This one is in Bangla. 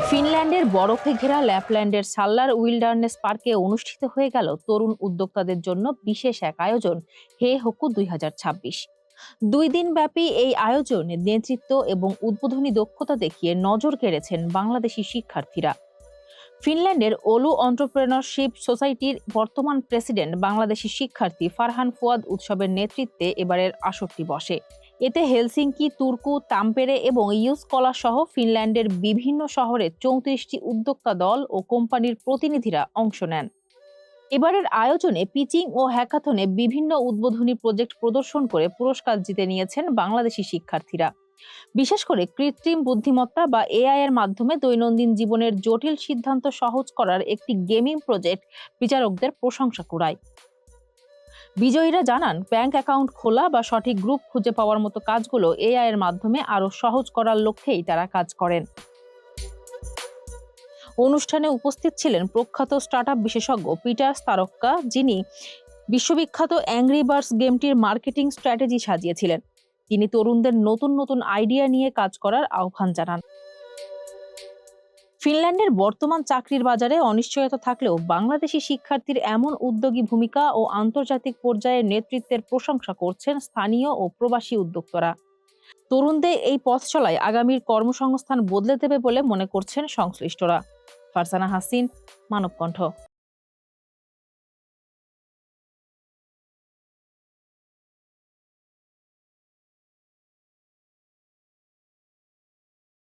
ফিনল্যান্ডের বরফে ঘেরা ল্যাপল্যান্ডের সাল্লার উইল্ডারনেস পার্কে অনুষ্ঠিত হয়ে গেল তরুণ উদ্যোক্তাদের জন্য বিশেষ এক আয়োজন হে হকু 2026। 2 দিন ব্যাপী এই আয়োজনে নেতৃত্ব এবং উদ্বোধনী দক্ষতা দেখিয়ে নজর কেড়েছেন বাংলাদেশি শিক্ষার্থীরা। ফিনল্যান্ডের ওলু অন্টারপ্রেনারশিপ সোসাইটির বর্তমান প্রেসিডেন্ট বাংলাদেশি শিক্ষার্থী ফারহান ফুয়াদ উৎসবের নেতৃত্বে এবারের আসরটি বসে। এতে হেলসিঙ্কি, তুর্কু, তাম্পেরে এবং ইউসকলা সহ ফিনল্যান্ডের বিভিন্ন শহরের 34টি উদ্যোক্তা দল ও কোম্পানির প্রতিনিধিরা অংশ নেন। এবারের আয়োজনে পিচিং ও হ্যাকাথনে বিভিন্ন উদ্বোধনী প্রজেক্ট প্রদর্শন করে পুরস্কার জিতে নিয়েছেন বাংলাদেশি শিক্ষার্থীরা। বিশেষ করে কৃত্রিম বুদ্ধিমত্তা বা এআই এর মাধ্যমে দৈনন্দিন জীবনের জটিল সিদ্ধান্ত সহজ করার একটি গেমিং প্রজেক্ট বিচারকদের প্রশংসা কুড়ায়। বিজয়ীরা জানান, ব্যাংক অ্যাকাউন্ট খোলা বা সঠিক গ্রুপ খুঁজে পাওয়ার মতো কাজগুলো এআই এর মাধ্যমে আরো সহজ করার লক্ষ্যেই তারা কাজ করেন। অনুষ্ঠানে উপস্থিত ছিলেন প্রখ্যাত স্টার্টআপ বিশেষজ্ঞ পিটার স্তারক্কা, যিনি বিশ্ববিখ্যাত অ্যাংরি বার্ডস গেমটির মার্কেটিং স্ট্র্যাটেজি সাজিয়েছিলেন। তিনি তরুণদের নতুন নতুন আইডিয়া নিয়ে কাজ করার আহ্বান জানান। ফিনল্যান্ডের বর্তমান চাকরির বাজারে অনিশ্চয়তা থাকলেও বাংলাদেশি শিক্ষার্থীর এমন উদ্যোগী ভূমিকা ও আন্তর্জাতিক পর্যায়ে নেতৃত্বের প্রশংসা করছেন স্থানীয় ও প্রবাসী উদ্যোক্তারা। তরুণদের এই পথ চলায় আগামীর কর্মসংস্থান বদলে দেবে বলে মনে করছেন সংশ্লিষ্টরা। ফারজানা হাসিন, মানবকণ্ঠ।